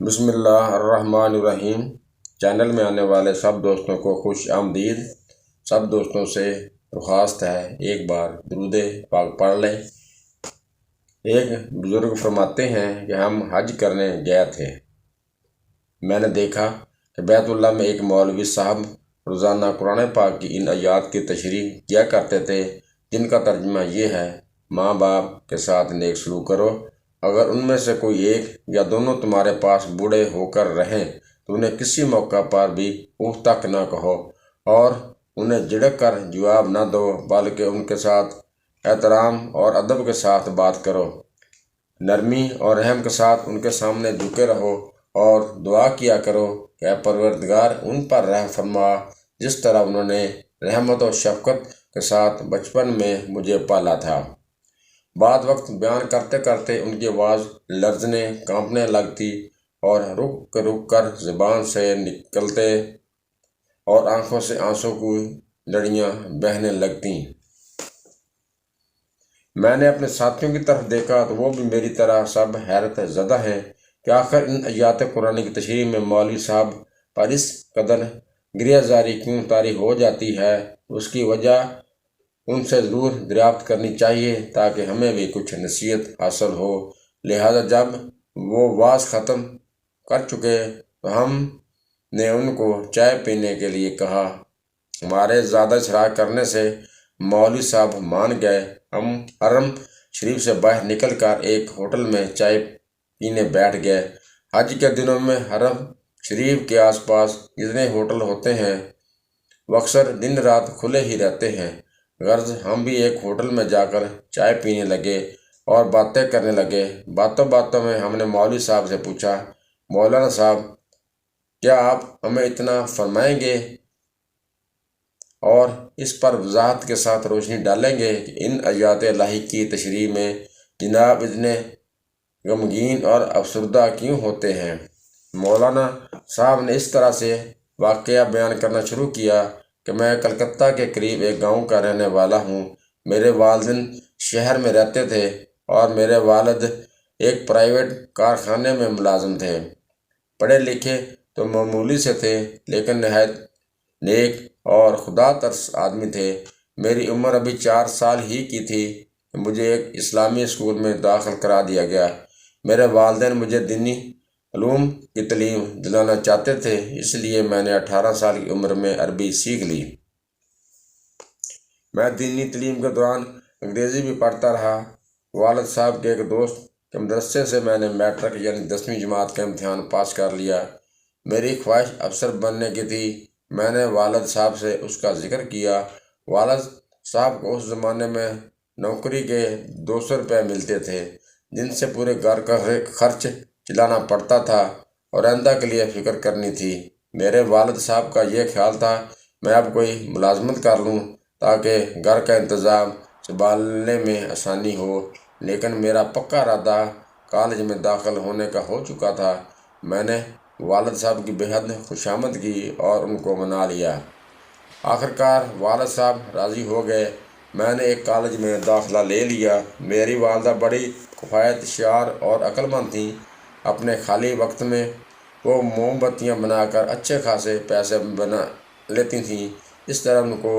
بسم اللہ الرحمن الرحیم۔ چینل میں آنے والے سب دوستوں کو خوش آمدید۔ سب دوستوں سے درخواست ہے ایک بار درود پاک پڑھ لیں۔ ایک بزرگ فرماتے ہیں کہ ہم حج کرنے گئے تھے۔ میں نے دیکھا کہ بیت اللہ میں ایک مولوی صاحب روزانہ قرآن پاک کی ان آیات کی تشریح کیا کرتے تھے، جن کا ترجمہ یہ ہے: ماں باپ کے ساتھ نیک سلوک کرو۔ اگر ان میں سے کوئی ایک یا دونوں تمہارے پاس بوڑھے ہو کر رہیں تو انہیں کسی موقع پر بھی اف تک نہ کہو اور انہیں جھڑک کر جواب نہ دو، بلکہ ان کے ساتھ احترام اور ادب کے ساتھ بات کرو۔ نرمی اور رحم کے ساتھ ان کے سامنے جھکے رہو اور دعا کیا کرو کہ اے پروردگار ان پر رحم فرما، جس طرح انہوں نے رحمت و شفقت کے ساتھ بچپن میں مجھے پالا تھا۔ بعد وقت بیان کرتے کرتے ان کی آواز لرزنے کانپنے لگتی اور رک کر زبان سے نکلتے اور آنکھوں سے آنسوں کی لڑیاں بہنے لگتیں۔ میں نے اپنے ساتھیوں کی طرف دیکھا تو وہ بھی میری طرح سب حیرت زدہ ہیں کہ آخر ان آیات قرآن کی تشریح میں مولوی صاحب پر اس قدر گریہ زاری کیوں طاری ہو جاتی ہے۔ اس کی وجہ ان سے ضرور دریافت کرنی چاہیے تاکہ ہمیں بھی کچھ نصیحت حاصل ہو۔ لہٰذا جب وہ وعظ ختم کر چکے تو ہم نے ان کو چائے پینے کے لیے کہا۔ ہمارے زیادہ شرارت کرنے سے مولوی صاحب مان گئے۔ ہم حرم شریف سے باہر نکل کر ایک ہوٹل میں چائے پینے بیٹھ گئے۔ حج کے دنوں میں حرم شریف کے آس پاس جتنے ہوٹل ہوتے ہیں وہ اکثر دن رات کھلے ہی رہتے ہیں۔ غرض ہم بھی ایک ہوٹل میں جا کر چائے پینے لگے اور باتیں کرنے لگے۔ باتوں باتوں میں ہم نے مولوی صاحب سے پوچھا، مولانا صاحب، کیا آپ ہمیں اتنا فرمائیں گے اور اس پر وضاحت کے ساتھ روشنی ڈالیں گے کہ ان آیات الہی کی تشریح میں جناب اتنے غمگین اور افسردہ کیوں ہوتے ہیں؟ مولانا صاحب نے اس طرح سے واقعہ بیان کرنا شروع کیا کہ میں کلکتہ کے قریب ایک گاؤں کا رہنے والا ہوں۔ میرے والدین شہر میں رہتے تھے اور میرے والد ایک پرائیویٹ کارخانے میں ملازم تھے۔ پڑھے لکھے تو معمولی سے تھے لیکن نہایت نیک اور خدا ترس آدمی تھے۔ میری عمر ابھی 4 سال ہی کی تھی کہ مجھے ایک اسلامی اسکول میں داخل کرا دیا گیا۔ میرے والدین مجھے دینی علوم کی تعلیم دلانا چاہتے تھے، اس لیے میں نے 18 سال کی عمر میں عربی سیکھ لی۔ میں دینی تعلیم کے دوران انگریزی بھی پڑھتا رہا۔ والد صاحب کے ایک دوست کے مدرسے سے میں نے میٹرک یعنی 10ویں جماعت کا امتحان پاس کر لیا۔ میری خواہش افسر بننے کی تھی۔ میں نے والد صاحب سے اس کا ذکر کیا۔ والد صاحب کو اس زمانے میں نوکری کے 200 روپے ملتے تھے، جن سے پورے گھر کا خرچ چلانا پڑتا تھا اور آئندہ کے لیے فکر کرنی تھی۔ میرے والد صاحب کا یہ خیال تھا میں اب کوئی ملازمت کر لوں تاکہ گھر کا انتظام سنبھالنے میں آسانی ہو، لیکن میرا پکا ارادہ کالج میں داخل ہونے کا ہو چکا تھا۔ میں نے والد صاحب کی بےحد خوشامد کی اور ان کو منا لیا۔ آخرکار والد صاحب راضی ہو گئے۔ میں نے ایک کالج میں داخلہ لے لیا۔ میری والدہ بڑی کفایت شعار اور عقل مند تھیں۔ اپنے خالی وقت میں وہ موم بتیاں بنا کر اچھے خاصے پیسے بنا لیتی تھیں۔ اس طرح ان کو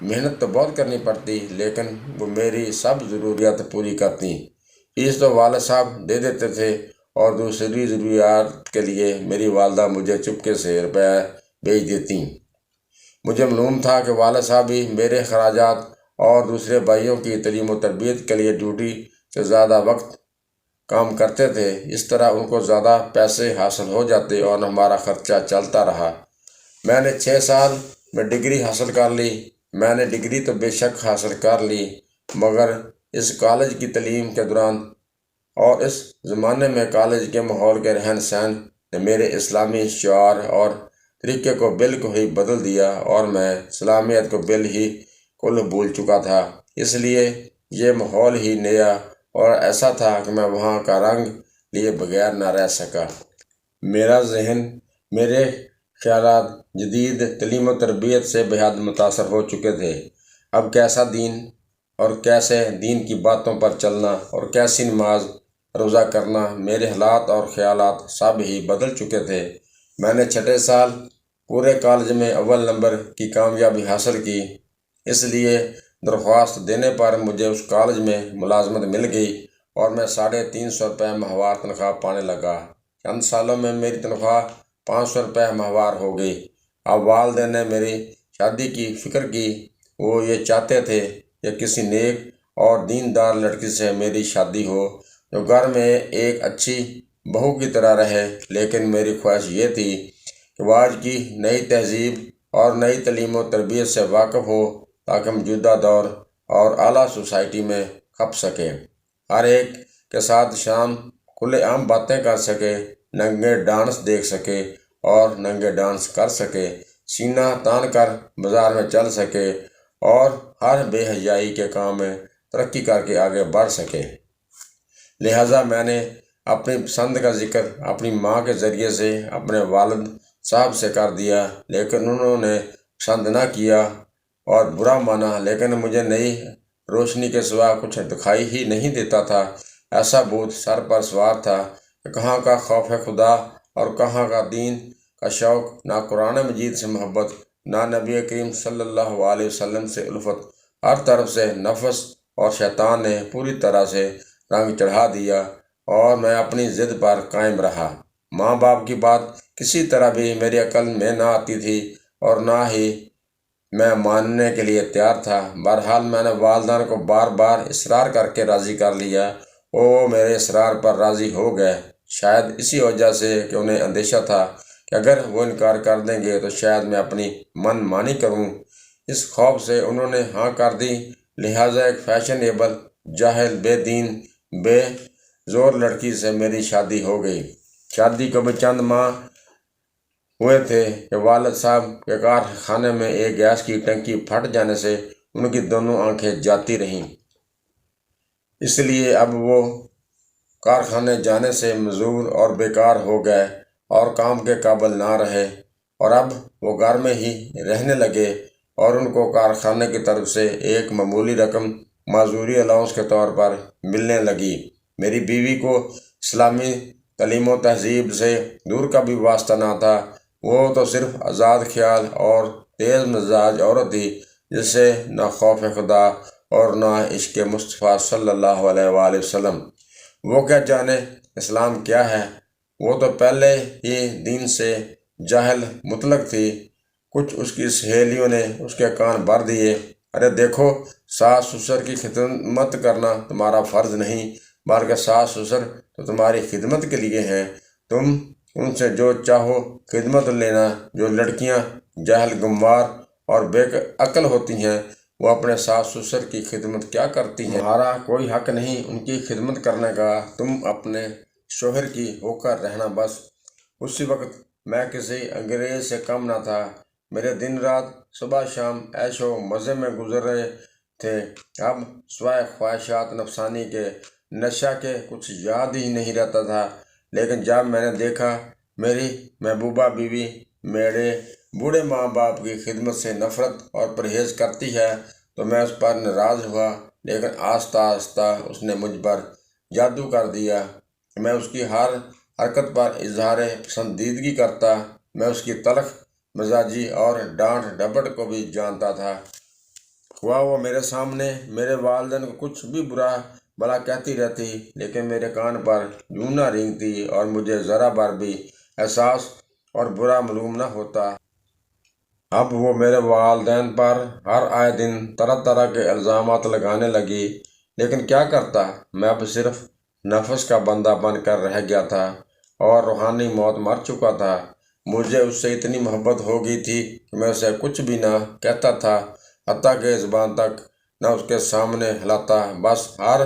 محنت تو بہت کرنی پڑتی لیکن وہ میری سب ضروریات پوری کرتیں۔ فیس تو والد صاحب دے دیتے تھے اور دوسری ضروریات کے لیے میری والدہ مجھے چپکے سے روپے بھیج دیتیں۔ مجھے معلوم تھا کہ والد صاحب بھی میرے اخراجات اور دوسرے بھائیوں کی تعلیم و تربیت کے لیے ڈیوٹی سے زیادہ وقت کام کرتے تھے۔ اس طرح ان کو زیادہ پیسے حاصل ہو جاتے اور ہمارا خرچہ چلتا رہا۔ میں نے 6 سال میں ڈگری حاصل کر لی۔ میں نے ڈگری تو بے شک حاصل کر لی، مگر اس کالج کی تعلیم کے دوران اور اس زمانے میں کالج کے ماحول کے رہن سہن نے میرے اسلامی شعار اور طریقے کو بالکل ہی بدل دیا اور میں اسلامیت کو کل بھول چکا تھا۔ اس لیے یہ ماحول ہی نیا اور ایسا تھا کہ میں وہاں کا رنگ لیے بغیر نہ رہ سکا۔ میرا ذہن، میرے خیالات جدید تعلیم و تربیت سے بےحد متاثر ہو چکے تھے۔ اب کیسا دین اور کیسے دین کی باتوں پر چلنا اور کیسی نماز روزہ کرنا، میرے حالات اور خیالات سب ہی بدل چکے تھے۔ میں نے چھٹے سال پورے کالج میں اول نمبر کی کامیابی حاصل کی، اس لیے درخواست دینے پر مجھے اس کالج میں ملازمت مل گئی اور میں 350 روپے ماہوار تنخواہ پانے لگا۔ چند سالوں میں میری تنخواہ 500 روپے ماہوار ہو گئی۔ اب والدین نے میری شادی کی فکر کی۔ وہ یہ چاہتے تھے کہ کسی نیک اور دیندار لڑکی سے میری شادی ہو جو گھر میں ایک اچھی بہو کی طرح رہے، لیکن میری خواہش یہ تھی کہ وہ آج کی نئی تہذیب اور نئی تعلیم و تربیت سے واقف ہو تاکہ موجودہ دور اور اعلیٰ سوسائٹی میں کھپ سکے، ہر ایک کے ساتھ شام کھلے عام باتیں کر سکے، ننگے ڈانس دیکھ سکے اور ننگے ڈانس کر سکے، سینہ تان کر بازار میں چل سکے اور ہر بے حیائی کے کام میں ترقی کر کے آگے بڑھ سکے۔ لہٰذا میں نے اپنی پسند کا ذکر اپنی ماں کے ذریعے سے اپنے والد صاحب سے کر دیا، لیکن انہوں نے پسند نہ کیا اور برا مانا۔ لیکن مجھے نئی روشنی کے سوا کچھ دکھائی ہی نہیں دیتا تھا۔ ایسا بھوت سر پر سوار تھا کہ کہاں کا خوف خدا اور کہاں کا دین کا شوق، نہ قرآن مجید سے محبت، نہ نبی کریم صلی اللہ علیہ وسلم سے الفت۔ ہر طرف سے نفس اور شیطان نے پوری طرح سے رنگ چڑھا دیا اور میں اپنی ضد پر قائم رہا۔ ماں باپ کی بات کسی طرح بھی میری عقل میں نہ آتی تھی اور نہ ہی میں ماننے کے لیے تیار تھا۔ بہرحال میں نے والدین کو بار بار اصرار کر کے راضی کر لیا۔ وہ میرے اصرار پر راضی ہو گئے، شاید اسی وجہ سے کہ انہیں اندیشہ تھا کہ اگر وہ انکار کر دیں گے تو شاید میں اپنی من مانی کروں۔ اس خوف سے انہوں نے ہاں کر دی۔ لہٰذا ایک فیشنیبل، جاہل، بے دین، بے زور لڑکی سے میری شادی ہو گئی۔ شادی کو بھی چند ماہ ہوئے تھے کہ والد صاحب کے کارخانے میں ایک گیس کی ٹنکی پھٹ جانے سے ان کی دونوں آنکھیں جاتی رہیں، اس لیے اب وہ کارخانے جانے سے معذور اور بیکار ہو گئے اور کام کے قابل نہ رہے، اور اب وہ گھر میں ہی رہنے لگے اور ان کو کارخانے کی طرف سے ایک معمولی رقم معذوری الاؤنس کے طور پر ملنے لگی۔ میری بیوی کو اسلامی تعلیم و تہذیب سے دور کا بھی واسطہ نہ تھا۔ وہ تو صرف آزاد خیال اور تیز مزاج عورت تھی جس سے نہ خوف خدا اور نہ عشق مصطفیٰ صلی اللہ علیہ وآلہ وسلم۔ وہ کیا جانے اسلام کیا ہے، وہ تو پہلے ہی دین سے جاہل مطلق تھی۔ کچھ اس کی سہیلیوں نے اس کے کان بھر دیے، ارے دیکھو، ساس سسر کی خدمت کرنا تمہارا فرض نہیں، بلکہ ساس سسر تو تمہاری خدمت کے لیے ہیں، تم ان سے جو چاہو خدمت لینا۔ جو لڑکیاں جاہل، گموار اور بے عقل ہوتی ہیں وہ اپنے ساس سسر کی خدمت کیا کرتی ہیں؟ تمہارا کوئی حق نہیں ان کی خدمت کرنے کا، تم اپنے شوہر کی ہو کر رہنا بس۔ اسی وقت میں کسی انگریز سے کم نہ تھا۔ میرے دن رات، صبح شام عیش و مزے میں گزر رہے تھے۔ اب سوائے خواہشات نفسانی کے نشہ کے کچھ یاد ہی نہیں رہتا تھا۔ لیکن جب میں نے دیکھا میری محبوبہ بیوی میرے بوڑھے ماں باپ کی خدمت سے نفرت اور پرہیز کرتی ہے تو میں اس پر ناراض ہوا، لیکن آہستہ آہستہ اس نے مجھ پر جادو کر دیا۔ میں اس کی ہر حرکت پر اظہار پسندیدگی کرتا، میں اس کی تلخ مزاجی اور ڈانٹ ڈپٹ کو بھی جانتا تھا۔ خواہ وہ میرے سامنے میرے والدین کو کچھ بھی برا بھلا کہتی رہتی، لیکن میرے کان پر یوں نہ رینگتی اور مجھے ذرا بھر بھی احساس اور برا معلوم نہ ہوتا۔ اب وہ میرے والدین پر ہر آئے دن طرح طرح کے الزامات لگانے لگی، لیکن کیا کرتا، میں اب صرف نفس کا بندہ بن کر رہ گیا تھا اور روحانی موت مر چکا تھا۔ مجھے اس سے اتنی محبت ہو گئی تھی کہ میں اسے کچھ بھی نہ کہتا تھا، حتیٰ کہ زبان تک نہ اس کے سامنے ہلاتا، بس ہر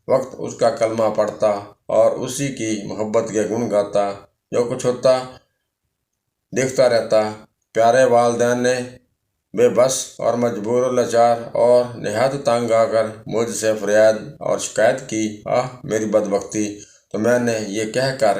وقت اس کا کلمہ پڑھتا اور اسی کی محبت کے گن گاتا۔ جو کچھ ہوتا دیکھتا رہتا۔ پیارے والدین نے بے بس اور مجبور و لاچار اور نہایت تنگ آ کر مجھ سے فریاد اور شکایت کی، آہ میری بدبختی! تو میں نے یہ کہہ کر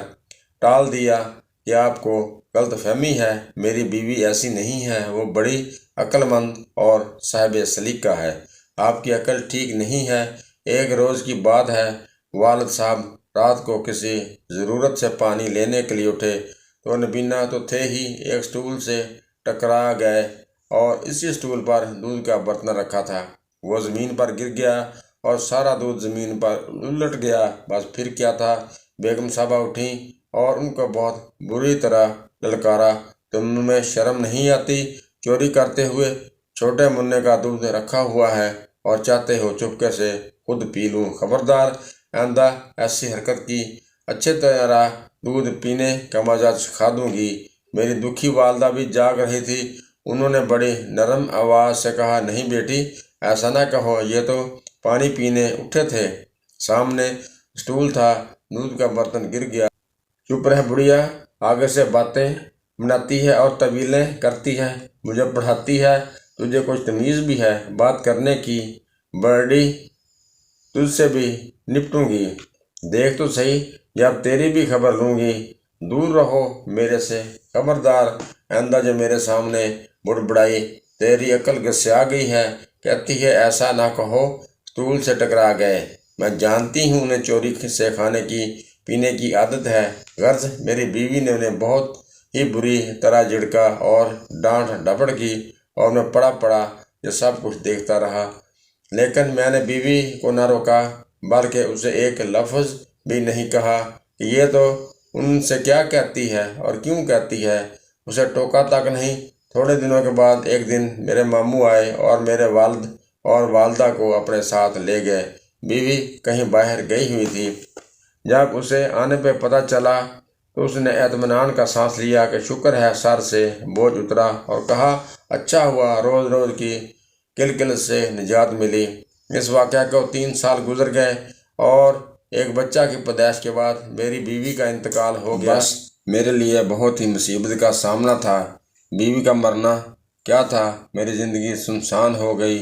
ٹال دیا کہ آپ کو غلط فہمی ہے، میری بیوی ایسی نہیں ہے، وہ بڑی عقل مند اور صاحب سلیقہ ہے، آپ کی عقل ٹھیک نہیں ہے۔ ایک روز کی بات ہے، والد صاحب رات کو کسی ضرورت سے پانی لینے کے لیے اٹھے تو نبینا تو تھے ہی ایک سٹول سے ٹکرا گئے اور اسی سٹول پر دودھ کا برتن رکھا تھا، وہ زمین پر گر گیا اور سارا دودھ زمین پر الٹ گیا۔ بس پھر کیا تھا، بیگم صاحبہ اٹھیں اور ان کو بہت بری طرح للکارا، تمہیں شرم نہیں آتی؟ چوری کرتے ہوئے چھوٹے منع کا دودھ رکھا ہوا ہے اور چاہتے ہو چپکے سے خود پی لوں؟ خبردار، آئندہ ایسی حرکت کی اچھے طرح دودھ پینے کا مزہ سکھا دوں گی۔ میری دکھی والدہ بھی جاگ رہی تھی، انہوں نے بڑی نرم آواز سے کہا، نہیں بیٹی، ایسا نہ کہو، یہ تو پانی پینے اٹھے تھے، سامنے سٹول تھا، دودھ کا برتن گر گیا۔ چپ رہ بڑھیا، آگے سے باتیں بناتی ہے اور طویلیں کرتی ہے، مجھے پڑھاتی ہے، تجھے کچھ تمیز بھی ہے بات کرنے کی؟ بڑی، تجھ سے بھی نپٹوں گی، دیکھ تو صحیح، جب تیری بھی خبر لوں گی، دور رہو میرے سے، خبردار، آئندہ جو میرے سامنے بڑبڑائی، تیری عقل گسیا گئی ہے، کہتی ہے ایسا نہ کہو، سٹول سے ٹکرا گئے، میں جانتی ہوں انہیں چوری سے کھانے کی پینے کی عادت ہے، غرض میری بیوی نے انہیں بہت ہی بری طرح جھڑکا اور ڈانٹ ڈپٹ کی اور میں پڑا یہ سب کچھ دیکھتا رہا، لیکن میں نے بیوی کو نہ روکا بلکہ اسے ایک لفظ بھی نہیں کہا کہ یہ تو ان سے کیا کہتی ہے اور کیوں کہتی ہے، اسے ٹوکا تک نہیں۔ تھوڑے دنوں کے بعد ایک دن میرے ماموں آئے اور میرے والد اور والدہ کو اپنے ساتھ لے گئے، بیوی کہیں باہر گئی ہوئی تھی۔ جب اسے آنے پہ پتہ چلا تو اس نے اطمینان کا سانس لیا کہ شکر ہے سر سے بوجھ اترا، اور کہا اچھا ہوا روز روز کی کل سے نجات ملی۔ اس واقعہ کو 3 سال گزر گئے اور ایک بچہ کی پیدائش کے بعد میری بیوی کا انتقال ہو گیا۔ بس میرے لیے بہت ہی مصیبت کا سامنا تھا، بیوی کا مرنا کیا تھا، میری زندگی سنسان ہو گئی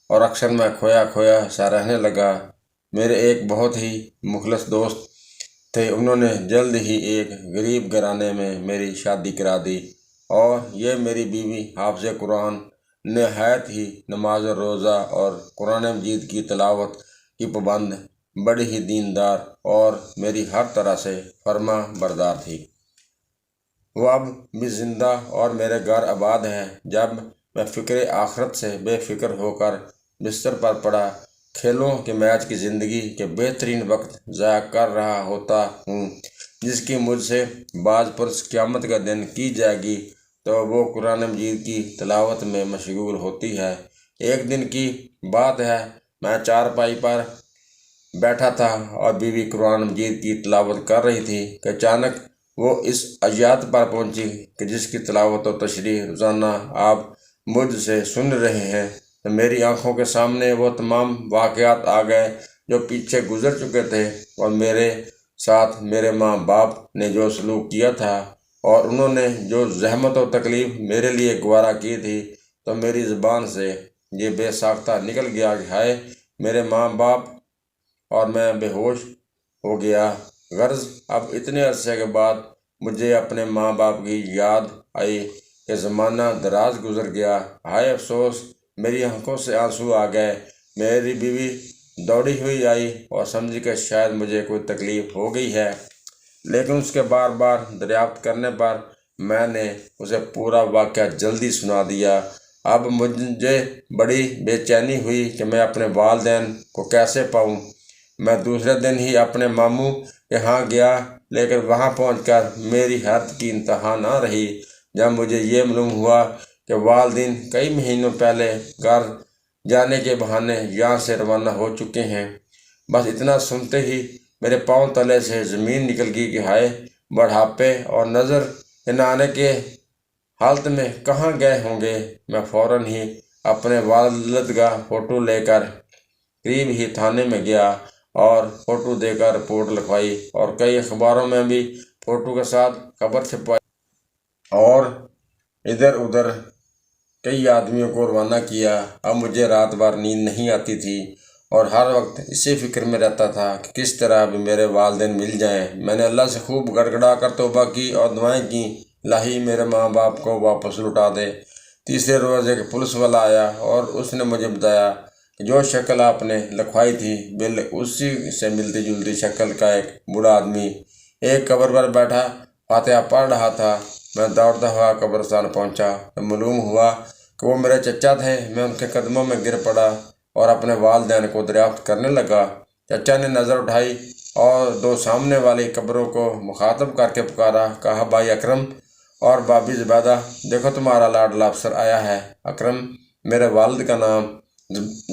اور اکثر میں کھویا سا رہنے لگا۔ میرے ایک بہت ہی مخلص دوست تھے، انہوں نے جلد ہی ایک غریب گھرانے میں میری شادی کرا دی، اور یہ میری بیوی حافظ قرآن، نہایت ہی نماز روزہ اور قرآن مجید کی تلاوت کی پابند، بڑی ہی دیندار اور میری ہر طرح سے فرما بردار تھی۔ وہ اب بھی زندہ اور میرے گھر آباد ہے۔ جب میں فکر آخرت سے بے فکر ہو کر بستر پر پڑا کھیلوں کے میچ کی زندگی کے بہترین وقت ضائع کر رہا ہوتا ہوں جس کی مجھ سے باز پرس قیامت کا دن کی جائے گی، تو وہ قرآن مجید کی تلاوت میں مشغول ہوتی ہے۔ ایک دن کی بات ہے، میں چارپائی پر بیٹھا تھا اور بیوی قرآن مجید کی تلاوت کر رہی تھی کہ اچانک وہ اس آیات پر پہنچی کہ جس کی تلاوت و تشریح روزانہ آپ مجھ سے سن رہے ہیں، تو میری آنکھوں کے سامنے وہ تمام واقعات آ گئے جو پیچھے گزر چکے تھے، اور میرے ساتھ میرے ماں باپ نے جو سلوک کیا تھا اور انہوں نے جو زحمت و تکلیف میرے لیے گوارا کی تھی، تو میری زبان سے یہ بے ساختہ نکل گیا کہ ہائے میرے ماں باپ، اور میں بے ہوش ہو گیا۔ غرض اب اتنے عرصے کے بعد مجھے اپنے ماں باپ کی یاد آئی کہ زمانہ دراز گزر گیا، ہائے افسوس، میری آنکھوں سے آنسو آ گئے۔ میری بیوی دوڑی ہوئی آئی اور سمجھی کہ شاید مجھے کوئی تکلیف ہو گئی ہے، لیکن اس کے بار بار دریافت کرنے پر میں نے اسے پورا واقعہ جلدی سنا دیا۔ اب مجھے بڑی بے چینی ہوئی کہ میں اپنے والدین کو کیسے پاؤں۔ میں دوسرے دن ہی اپنے ماموں کے ہاں گیا، لیکن وہاں پہنچ کر میری حیرت کی انتہا نہ رہی جب مجھے یہ معلوم ہوا کہ والدین کئی مہینوں پہلے گھر جانے کے بہانے یہاں سے روانہ ہو چکے ہیں۔ بس اتنا سنتے ہی میرے پاؤں تلے سے زمین نکل گئی کہ ہائے، بڑھاپے اور نظر نہ آنے کے حالت میں کہاں گئے ہوں گے۔ میں فوراً ہی اپنے والد کا فوٹو لے کر قریب ہی تھانے میں گیا اور فوٹو دے کر رپورٹ لکھوائی، اور کئی اخباروں میں بھی فوٹو کے ساتھ خبر چھپوائی، اور ادھر ادھر کئی آدمیوں کو روانہ کیا۔ اب مجھے رات بھر نیند نہیں آتی تھی اور ہر وقت اسی فکر میں رہتا تھا کہ کس طرح بھی میرے والدین مل جائیں۔ میں نے اللہ سے خوب گڑ گڑا کر توبہ کی اور دعائیں کیں، الہی میرے ماں باپ کو واپس لوٹا دے۔ تیسرے روز ایک پولیس والا آیا اور اس نے مجھے بتایا کہ جو شکل آپ نے لکھوائی تھی اسی سے ملتی جلتی شکل کا ایک بوڑھا آدمی ایک قبر پر بیٹھا فاتحہ پڑھ رہا تھا۔ میں دوڑتا ہوا قبرستان پہنچا تو معلوم ہوا کہ وہ میرے چچا تھے۔ میں ان کے قدموں میں گر پڑا اور اپنے والدین کو دریافت کرنے لگا۔ چچا نے نظر اٹھائی اور دو سامنے والی قبروں کو مخاطب کر کے پکارا، کہا بھائی اکرم اور بابی زبیدہ، دیکھو تمہارا لاڈلا افسر آیا ہے۔ اکرم میرے والد کا نام،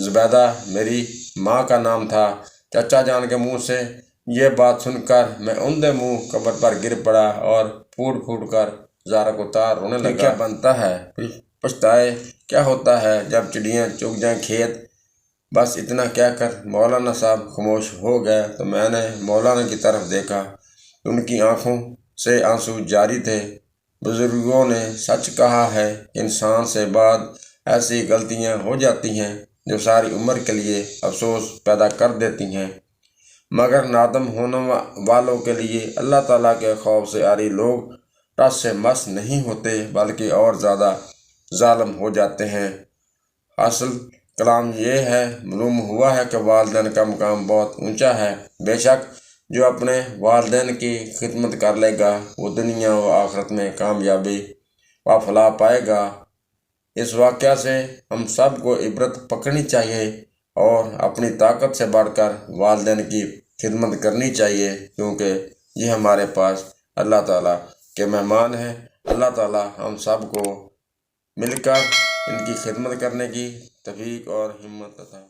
زبیدہ میری ماں کا نام تھا۔ چچا جان کے منہ سے یہ بات سن کر میں اندھے منہ قبر پر گر پڑا اور پھوٹ پھوٹ کر زارق و تار رونے لگا۔ کیا بنتا ہے پچھتائے کیا ہوتا ہے جب چڑیاں چگ جائیں کھیت۔ بس اتنا کہہ کر مولانا صاحب خاموش ہو گئے تو میں نے مولانا کی طرف دیکھا۔ ان کی آنکھوں سے آنسو جاری تھے۔ بزرگوں نے سچ کہا ہے، انسان سے بعد ایسی غلطیاں ہو جاتی ہیں جو ساری عمر کے لیے افسوس پیدا کر دیتی ہیں، مگر نادم ہونے والوں کے لیے اللہ تعالیٰ کے خوف سے عاری لوگ ٹس سے مس نہیں ہوتے بلکہ اور زیادہ ظالم ہو جاتے ہیں۔ اصل کلام یہ ہے، معلوم ہوا ہے کہ والدین کا مقام بہت اونچا ہے۔ بے شک جو اپنے والدین کی خدمت کر لے گا وہ دنیا و آخرت میں کامیابی و فلاح پائے گا۔ اس واقعہ سے ہم سب کو عبرت پکڑنی چاہیے اور اپنی طاقت سے بڑھ کر والدین کی خدمت کرنی چاہیے، کیونکہ یہ ہمارے پاس اللہ تعالیٰ کے مہمان ہیں۔ اللہ تعالیٰ ہم سب کو مل کر ان کی خدمت کرنے کی توفیق اور ہمت عطا